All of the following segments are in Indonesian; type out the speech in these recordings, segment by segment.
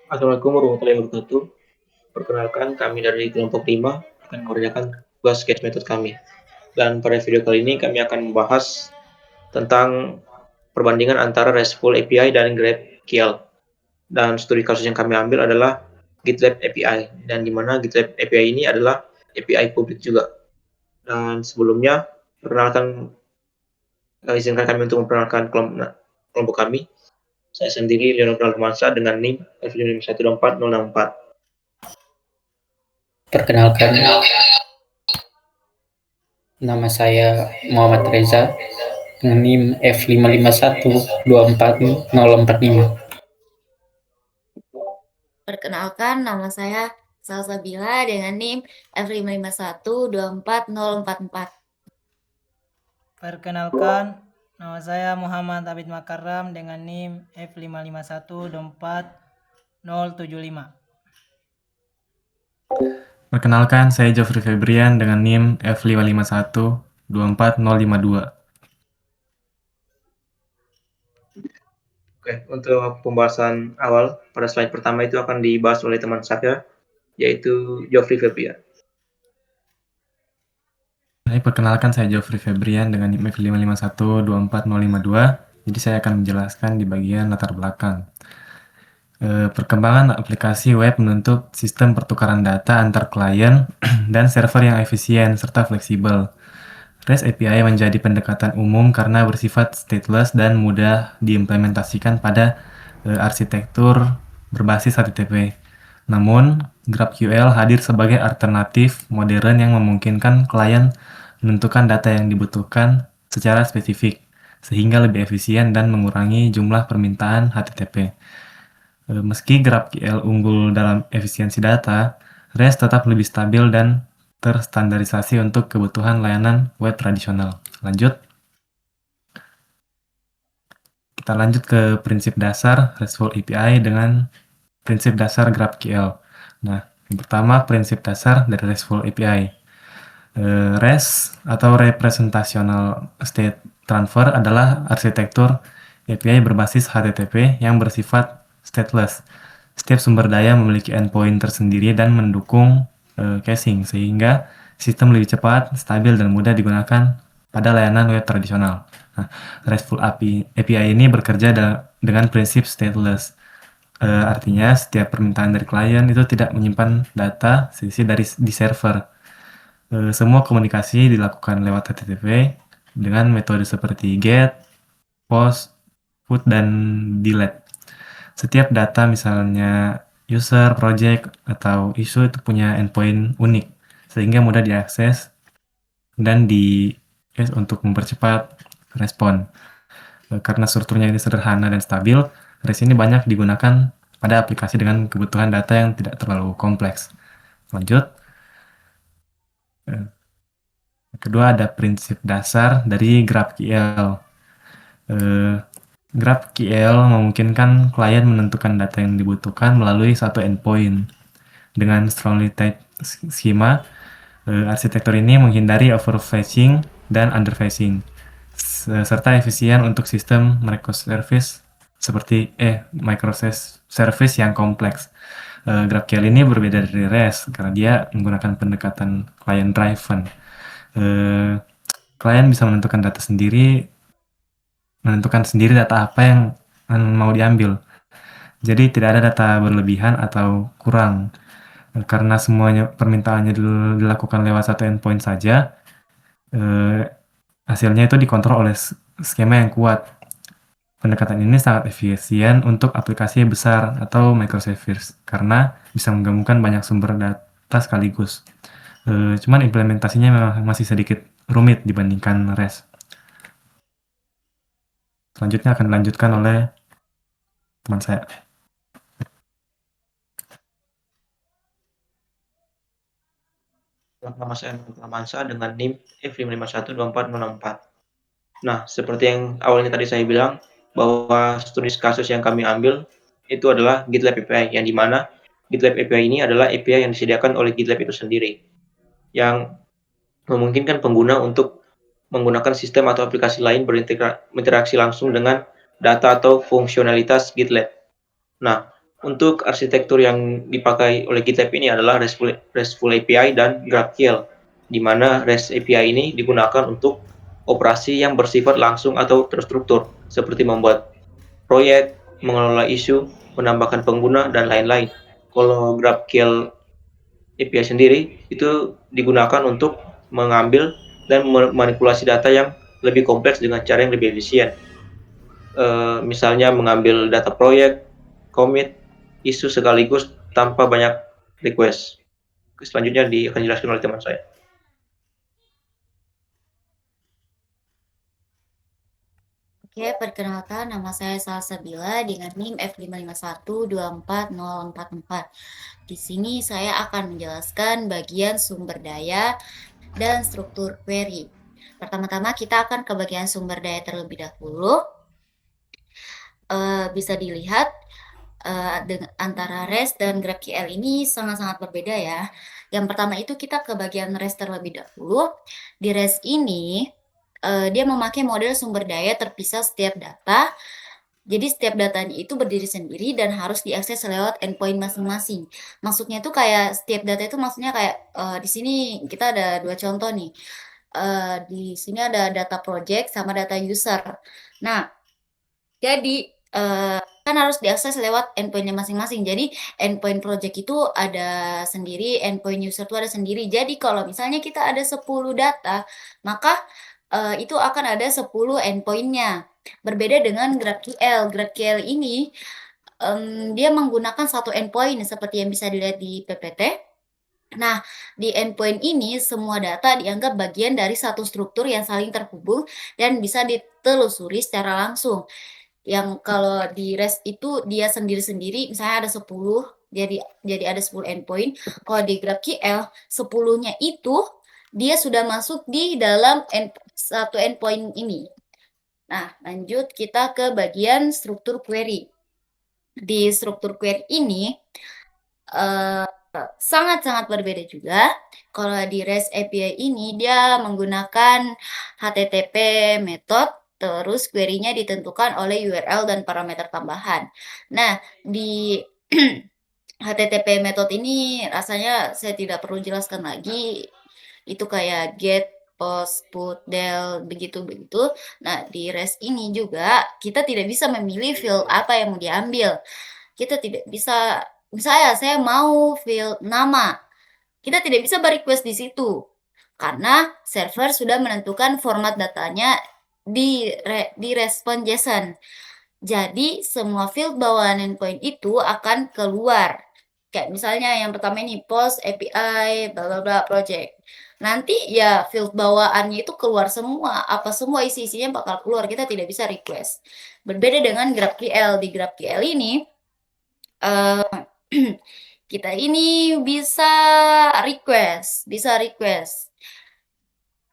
Assalamualaikum warahmatullahi wabarakatuh. Perkenalkan, kami dari kelompok 5 akan mengerjakan tugas sketch method kami. Dan pada video kali ini kami akan membahas tentang perbandingan antara RESTful API dan GraphQL. Dan studi kasus yang kami ambil adalah GitLab API, dan di mana GitLab API ini adalah API publik juga. Dan sebelumnya, izinkan kami untuk memperkenalkan kelompok kami. Saya sendiri Leonardo Almansa dengan NIM F5512404. Perkenalkan, nama saya Muhammad Reza dengan NIM F551240445. Perkenalkan, nama saya Salsabila dengan NIM F551240444. Perkenalkan, nama saya Muhammad Abid Makaram dengan NIM F551240075. Perkenalkan, saya Jofri Febrian dengan NIM F551-24052. Oke, untuk pembahasan awal, pada slide pertama itu akan dibahas oleh teman saya, yaitu Jofri Febrian. Perkenalkan, saya Jofri Febrian dengan NIM F551-24052. Jadi saya akan menjelaskan di bagian latar belakang. Perkembangan aplikasi web menuntut sistem pertukaran data antar klien dan server yang efisien serta fleksibel. REST API menjadi pendekatan umum karena bersifat stateless dan mudah diimplementasikan pada arsitektur berbasis HTTP. Namun, GraphQL hadir sebagai alternatif modern yang memungkinkan klien menentukan data yang dibutuhkan secara spesifik, sehingga lebih efisien dan mengurangi jumlah permintaan HTTP. Meski GraphQL unggul dalam efisiensi data, REST tetap lebih stabil dan terstandarisasi untuk kebutuhan layanan web tradisional. Kita lanjut ke prinsip dasar RESTful API dengan prinsip dasar GraphQL. Nah, yang pertama prinsip dasar dari RESTful API. REST atau Representational State Transfer adalah arsitektur API berbasis HTTP yang bersifat stateless. Setiap sumber daya memiliki endpoint tersendiri dan mendukung caching, sehingga sistem lebih cepat, stabil, dan mudah digunakan pada layanan web tradisional. Nah, RESTful API ini bekerja dengan prinsip stateless. Artinya, setiap permintaan dari klien itu tidak menyimpan data sisi di server. Semua komunikasi dilakukan lewat HTTP dengan metode seperti GET, POST, PUT, dan DELETE. Setiap data, misalnya user, project, atau isu, itu punya endpoint unik, sehingga mudah diakses dan untuk mempercepat respon. Karena strukturnya ini sederhana dan stabil, REST ini banyak digunakan pada aplikasi dengan kebutuhan data yang tidak terlalu kompleks. Lanjut. Kedua, ada prinsip dasar dari GraphQL. GraphQL memungkinkan klien menentukan data yang dibutuhkan melalui satu endpoint. Dengan strongly typed schema, arsitektur ini menghindari overfetching dan underfetching, serta efisien untuk sistem microservice microservice yang kompleks. GraphQL ini berbeda dari REST karena dia menggunakan pendekatan client driven. Klien bisa menentukan sendiri data apa yang mau diambil. Jadi tidak ada data berlebihan atau kurang. Karena semuanya permintaannya dilakukan lewat satu endpoint saja, hasilnya itu dikontrol oleh skema yang kuat. Pendekatan ini sangat efisien untuk aplikasi besar atau microservice karena bisa menggabungkan banyak sumber data sekaligus. Cuman implementasinya memang masih sedikit rumit dibandingkan REST. Selanjutnya akan dilanjutkan oleh teman saya. Nama saya Mansa dengan NIM F5512404. Nah, seperti yang awalnya tadi saya bilang, bahwa studi kasus yang kami ambil itu adalah GitLab API, yang dimana GitLab API ini adalah API yang disediakan oleh GitLab itu sendiri, yang memungkinkan pengguna untuk menggunakan sistem atau aplikasi lain berinteraksi langsung dengan data atau fungsionalitas GitLab. Nah, Untuk arsitektur yang dipakai oleh GitLab ini adalah RESTful API dan GraphQL, di mana REST API ini digunakan untuk operasi yang bersifat langsung atau terstruktur, seperti membuat proyek, mengelola isu, menambahkan pengguna, dan lain-lain. Kalau GraphQL API sendiri itu digunakan untuk mengambil dan memanipulasi data yang lebih kompleks dengan cara yang lebih efisien. Misalnya mengambil data proyek, commit, isu sekaligus tanpa banyak request. Selanjutnya akan dijelaskan oleh teman saya. Oke, perkenalkan nama saya Salsabila dengan NIM F551240444. Di sini saya akan menjelaskan bagian sumber daya dan struktur query. Pertama-tama kita akan ke bagian sumber daya terlebih dahulu. Bisa dilihat antara REST dan GraphQL ini sangat-sangat berbeda ya. Yang pertama itu kita ke bagian REST terlebih dahulu. Di REST ini dia memakai model sumber daya terpisah setiap data. Jadi setiap datanya itu berdiri sendiri dan harus diakses lewat endpoint masing-masing. Maksudnya itu kayak setiap data itu maksudnya kayak di sini kita ada 2 contoh nih. Di sini ada data project sama data user. Nah, jadi kan harus diakses lewat endpoint-nya masing-masing. Jadi endpoint project itu ada sendiri, endpoint user itu ada sendiri. Jadi kalau misalnya kita ada 10 data, maka itu akan ada 10 endpoint-nya. Berbeda dengan GraphQL. GraphQL ini dia menggunakan satu endpoint seperti yang bisa dilihat di PPT. Nah, di endpoint ini semua data dianggap bagian dari satu struktur yang saling terhubung dan bisa ditelusuri secara langsung. Yang kalau di REST itu dia sendiri-sendiri, misalnya ada 10, jadi ada 10 endpoint. Kalau di GraphQL, 10-nya itu dia sudah masuk di dalam satu endpoint ini. Nah, lanjut kita ke bagian struktur query. Di struktur query ini sangat-sangat berbeda juga. Kalau di REST API ini dia menggunakan HTTP method, terus query-nya ditentukan oleh URL dan parameter tambahan. Nah, di HTTP method ini rasanya saya tidak perlu jelaskan lagi. Itu kayak get, post, put, del, begitu-begitu. Nah, di REST ini juga kita tidak bisa memilih field apa yang mau diambil. Kita tidak bisa, misalnya saya mau field nama, kita tidak bisa request di situ karena server sudah menentukan format datanya di respon JSON. Jadi semua field bawaan endpoint itu akan keluar. Kayak misalnya yang pertama ini post API bla bla bla project. Nanti ya field bawaannya itu keluar semua, apa semua isi-isinya bakal keluar, kita tidak bisa request. Berbeda dengan GraphQL. Di GraphQL ini kita ini bisa request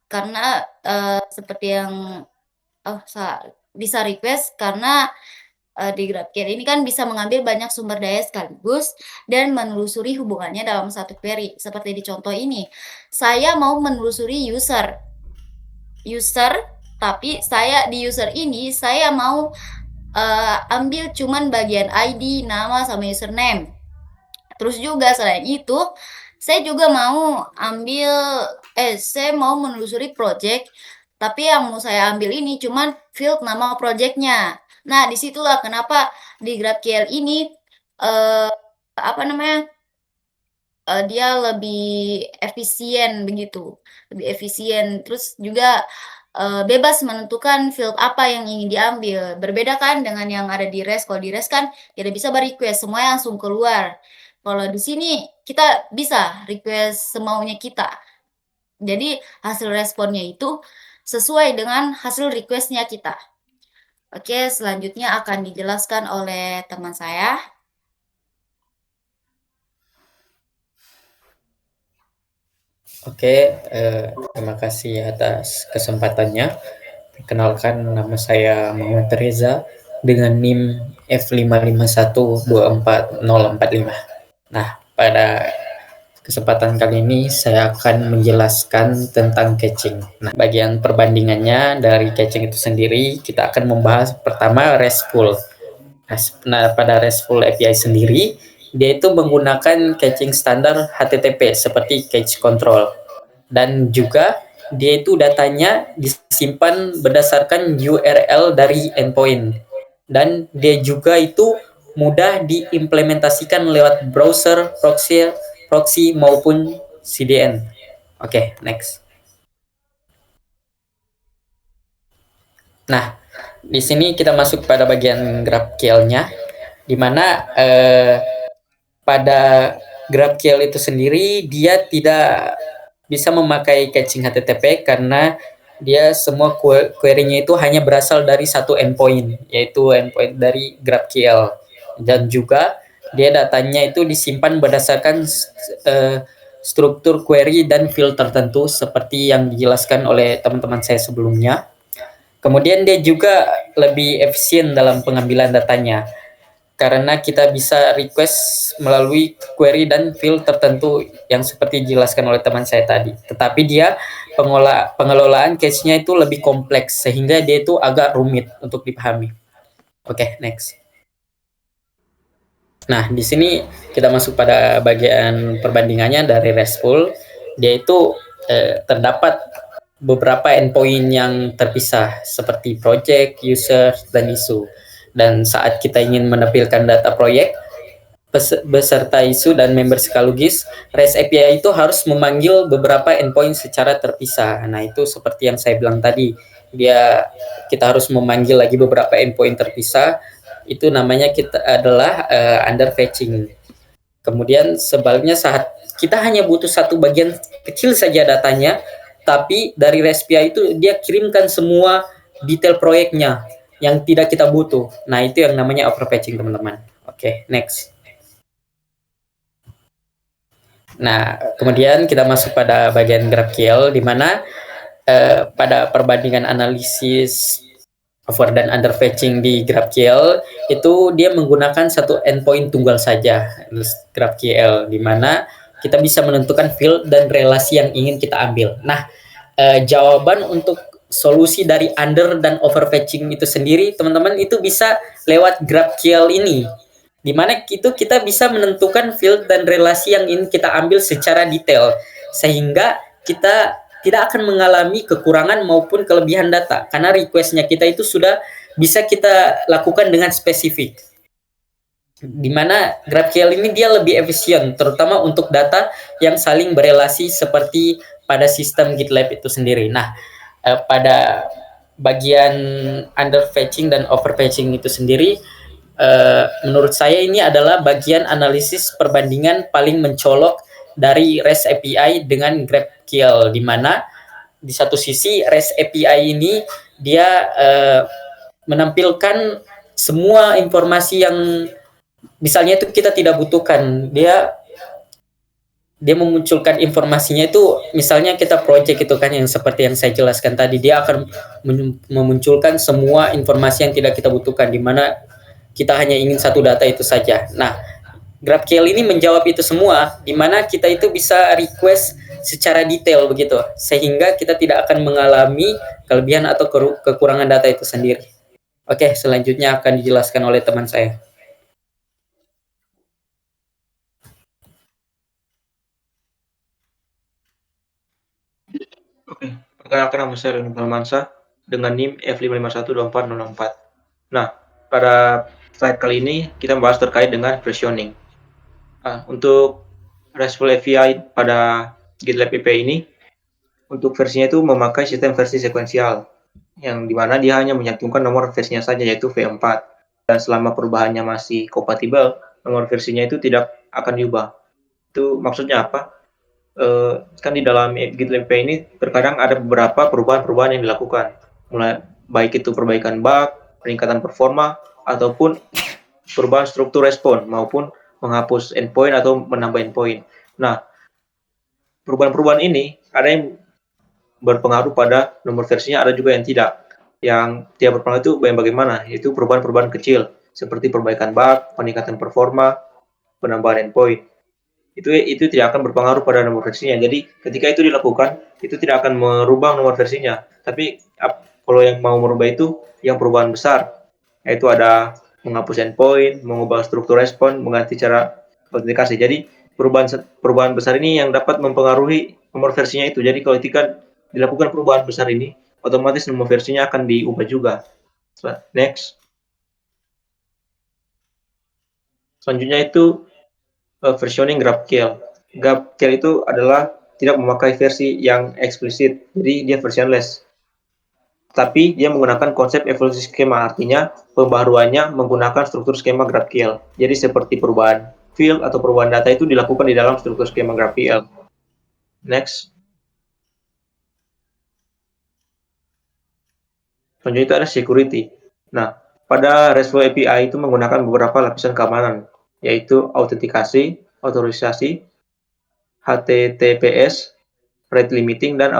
karena seperti yang bisa request karena di GraphQL ini kan bisa mengambil banyak sumber daya sekaligus dan menelusuri hubungannya dalam satu query. Seperti di contoh ini, saya mau menelusuri user, tapi di user ini saya mau ambil cuman bagian ID, nama, sama username. Terus juga selain itu, saya juga mau saya mau menelusuri project, tapi yang mau saya ambil ini cuman field nama projectnya. Nah, disitulah kenapa di GraphQL ini dia lebih efisien begitu, lebih efisien. Terus juga bebas menentukan field apa yang ingin diambil. Berbeda kan dengan yang ada di REST. Kalau di REST kan tidak bisa request, semuanya langsung keluar. Kalau di sini kita bisa request semaunya kita. Jadi hasil responnya itu sesuai dengan hasil requestnya kita. Oke, selanjutnya akan dijelaskan oleh teman saya. Oke, terima kasih atas kesempatannya. Perkenalkan, nama saya Muhammad Reza dengan NIM F551244045. Nah, pada kesempatan kali ini saya akan menjelaskan tentang caching. Nah, bagian perbandingannya dari caching itu sendiri, kita akan membahas pertama RESTful. Nah, pada RESTful API sendiri, dia itu menggunakan caching standar HTTP seperti cache control. Dan juga dia itu datanya disimpan berdasarkan URL dari endpoint. Dan dia juga itu mudah diimplementasikan lewat browser, proxy maupun CDN. Oke, next. Nah, di sini kita masuk pada bagian GraphQL-nya, di mana pada GraphQL itu sendiri dia tidak bisa memakai caching HTTP karena dia semua query-nya itu hanya berasal dari satu endpoint, yaitu endpoint dari GraphQL. Dan juga dia datanya itu disimpan berdasarkan struktur query dan field tertentu seperti yang dijelaskan oleh teman-teman saya sebelumnya. Kemudian dia juga lebih efisien dalam pengambilan datanya karena kita bisa request melalui query dan field tertentu yang seperti dijelaskan oleh teman saya tadi. Tetapi dia pengelolaan cache-nya itu lebih kompleks sehingga dia itu agak rumit untuk dipahami. Oke, next. Nah, di sini kita masuk pada bagian perbandingannya dari RESTful. Dia itu terdapat beberapa endpoint yang terpisah seperti project, user, dan isu. Dan saat kita ingin menampilkan data proyek beserta isu dan member sekaligus, REST API itu harus memanggil beberapa endpoint secara terpisah. Nah, itu seperti yang saya bilang tadi, kita harus memanggil lagi beberapa endpoint terpisah. Itu namanya adalah under fetching. Kemudian sebaliknya saat kita hanya butuh satu bagian kecil saja datanya, tapi dari REST API itu dia kirimkan semua detail proyeknya yang tidak kita butuh. Nah, itu yang namanya overfetching, teman-teman. Oke, next. Nah, kemudian kita masuk pada bagian GraphQL, di mana pada perbandingan analisis over dan under fetching di GraphQL, itu dia menggunakan satu endpoint tunggal saja, GraphQL, di mana kita bisa menentukan field dan relasi yang ingin kita ambil. Nah, jawaban untuk solusi dari under dan overfetching itu sendiri, teman-teman, itu bisa lewat GraphQL ini, di mana itu kita bisa menentukan field dan relasi yang ingin kita ambil secara detail, sehingga kita tidak akan mengalami kekurangan maupun kelebihan data, karena request-nya kita itu sudah bisa kita lakukan dengan spesifik. Di mana GraphQL ini dia lebih efisien, terutama untuk data yang saling berelasi seperti pada sistem GitLab itu sendiri. Nah, pada bagian under fetching dan over fetching itu sendiri, menurut saya ini adalah bagian analisis perbandingan paling mencolok dari REST API dengan GraphQL, di mana di satu sisi REST API ini dia menampilkan semua informasi yang misalnya itu kita tidak butuhkan. Dia memunculkan informasinya itu, misalnya kita project itu kan, yang seperti yang saya jelaskan tadi, dia akan memunculkan semua informasi yang tidak kita butuhkan, di mana kita hanya ingin satu data itu saja. Nah, GraphQL ini menjawab itu semua, di mana kita itu bisa request secara detail begitu, sehingga kita tidak akan mengalami kelebihan atau kekurangan data itu sendiri. Oke, selanjutnya akan dijelaskan oleh teman saya. Oke, perkenalkan nama saya Renu Palmansa dengan NIM F5512404. Nah, pada slide kali ini kita membahas terkait dengan versioning. Untuk RESTful API pada GitLab API ini, untuk versinya itu memakai sistem versi sekuensial, yang dimana dia hanya menyantumkan nomor versinya saja, yaitu V4. Dan selama perubahannya masih kompatibel, nomor versinya itu tidak akan diubah. Itu maksudnya apa? Kan di dalam GitLab API ini terkadang ada beberapa perubahan-perubahan yang dilakukan, mulai baik itu perbaikan bug, peningkatan performa, ataupun perubahan struktur respon, maupun menghapus endpoint atau menambah endpoint. Nah, perubahan-perubahan ini ada yang berpengaruh pada nomor versinya, ada juga yang tidak. Yang tidak berpengaruh itu bagaimana? Itu perubahan-perubahan kecil, seperti perbaikan bug, peningkatan performa, penambahan endpoint. Itu tidak akan berpengaruh pada nomor versinya. Jadi ketika itu dilakukan, itu tidak akan merubah nomor versinya. Tapi kalau yang mau merubah itu yang perubahan besar, yaitu ada menghapus endpoint, mengubah struktur respon, mengganti cara autentikasi. Jadi perubahan besar ini yang dapat mempengaruhi nomor versinya itu. Jadi kalau ketika dilakukan perubahan besar ini, otomatis nomor versinya akan diubah juga. Next. Selanjutnya itu versioning GraphQL. GraphQL itu adalah tidak memakai versi yang eksplisit, jadi dia versionless. Tapi dia menggunakan konsep evolusi skema, artinya pembaharuannya menggunakan struktur skema GraphQL. Jadi seperti perubahan field atau perubahan data itu dilakukan di dalam struktur skema GraphQL. Next. Selanjutnya itu ada security. Nah, pada RESTful API itu menggunakan beberapa lapisan keamanan, yaitu autentikasi, otorisasi, HTTPS, rate limiting, dan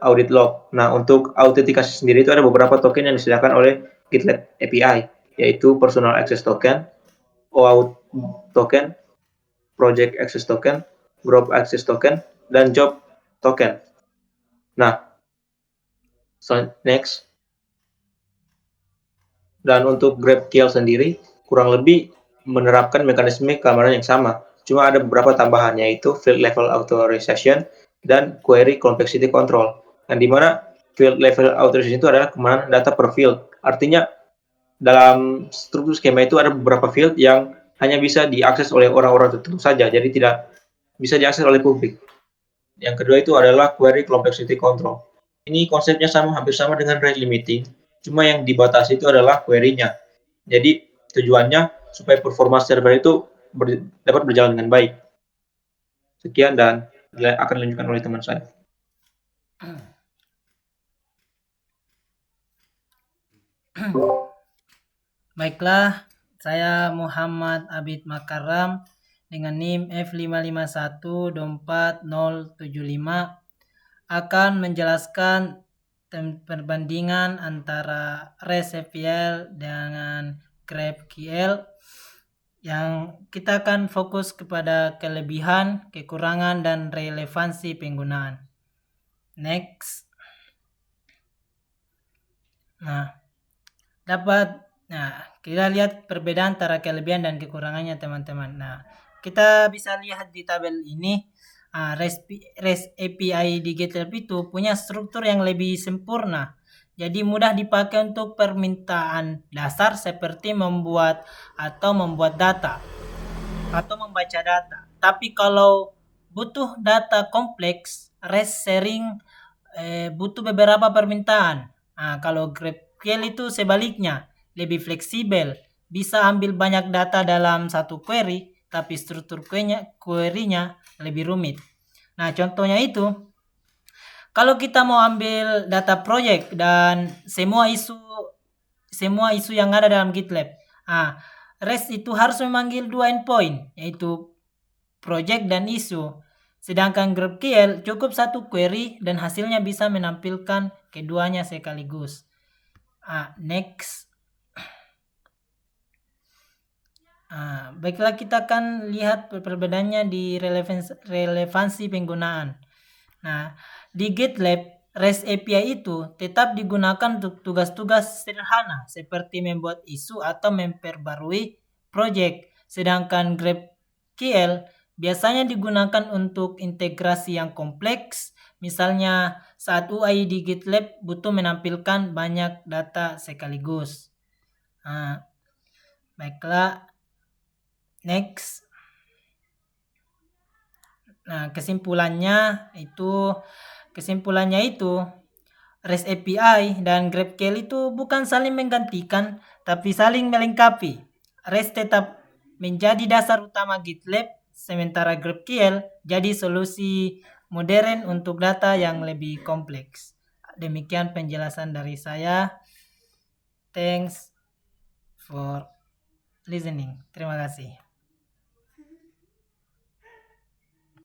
audit log. Nah, untuk autentikasi sendiri itu ada beberapa token yang disediakan oleh GitLab API, yaitu Personal Access Token, OAuth Token, Project Access Token, Group Access Token, dan Job Token. Nah, next. Dan untuk GraphQL sendiri kurang lebih menerapkan mekanisme keamanan yang sama. Cuma ada beberapa tambahan, yaitu field level authorization dan query complexity control. Yang dimana field level authorization itu adalah keamanan data per field. Artinya dalam struktur skema itu ada beberapa field yang hanya bisa diakses oleh orang-orang tertentu saja, jadi tidak bisa diakses oleh publik. Yang kedua itu adalah query complexity control. Ini konsepnya hampir sama dengan rate limiting, cuma yang dibatasi itu adalah query-nya. Jadi tujuannya supaya performa server itu dapat berjalan dengan baik. Sekian dan akan dilanjutkan oleh teman saya. Baiklah, saya Muhammad Abid Makaram dengan NIM F551240075 akan menjelaskan perbandingan antara REST-API dengan GraphQL yang kita akan fokus kepada kelebihan, kekurangan, dan relevansi penggunaan. Next. Nah, kita lihat perbedaan antara kelebihan dan kekurangannya, teman-teman. Nah, kita bisa lihat di tabel ini, REST API di GitLab itu punya struktur yang lebih sempurna. Jadi mudah dipakai untuk permintaan dasar seperti membuat data atau membaca data. Tapi kalau butuh data kompleks, REST sering butuh beberapa permintaan. Kalau GraphQL itu sebaliknya, lebih fleksibel, bisa ambil banyak data dalam satu query, tapi struktur query-nya lebih rumit. Nah, contohnya itu, kalau kita mau ambil data project dan semua isu yang ada dalam GitLab, REST itu harus memanggil dua endpoint, yaitu project dan isu. Sedangkan GraphQL cukup satu query dan hasilnya bisa menampilkan keduanya sekaligus. Next. Baiklah, kita akan lihat perbedaannya di relevansi penggunaan. Nah, di GitLab, REST API itu tetap digunakan untuk tugas-tugas sederhana seperti membuat isu atau memperbarui project. Sedangkan GraphQL biasanya digunakan untuk integrasi yang kompleks. Misalnya saat UI di GitLab butuh menampilkan banyak data sekaligus. Baiklah. Next. Nah, kesimpulannya itu REST API dan GraphQL itu bukan saling menggantikan, tapi saling melengkapi. REST tetap menjadi dasar utama GitLab, sementara GraphQL jadi solusi modern untuk data yang lebih kompleks. Demikian penjelasan dari saya. Thanks for listening. Terima kasih.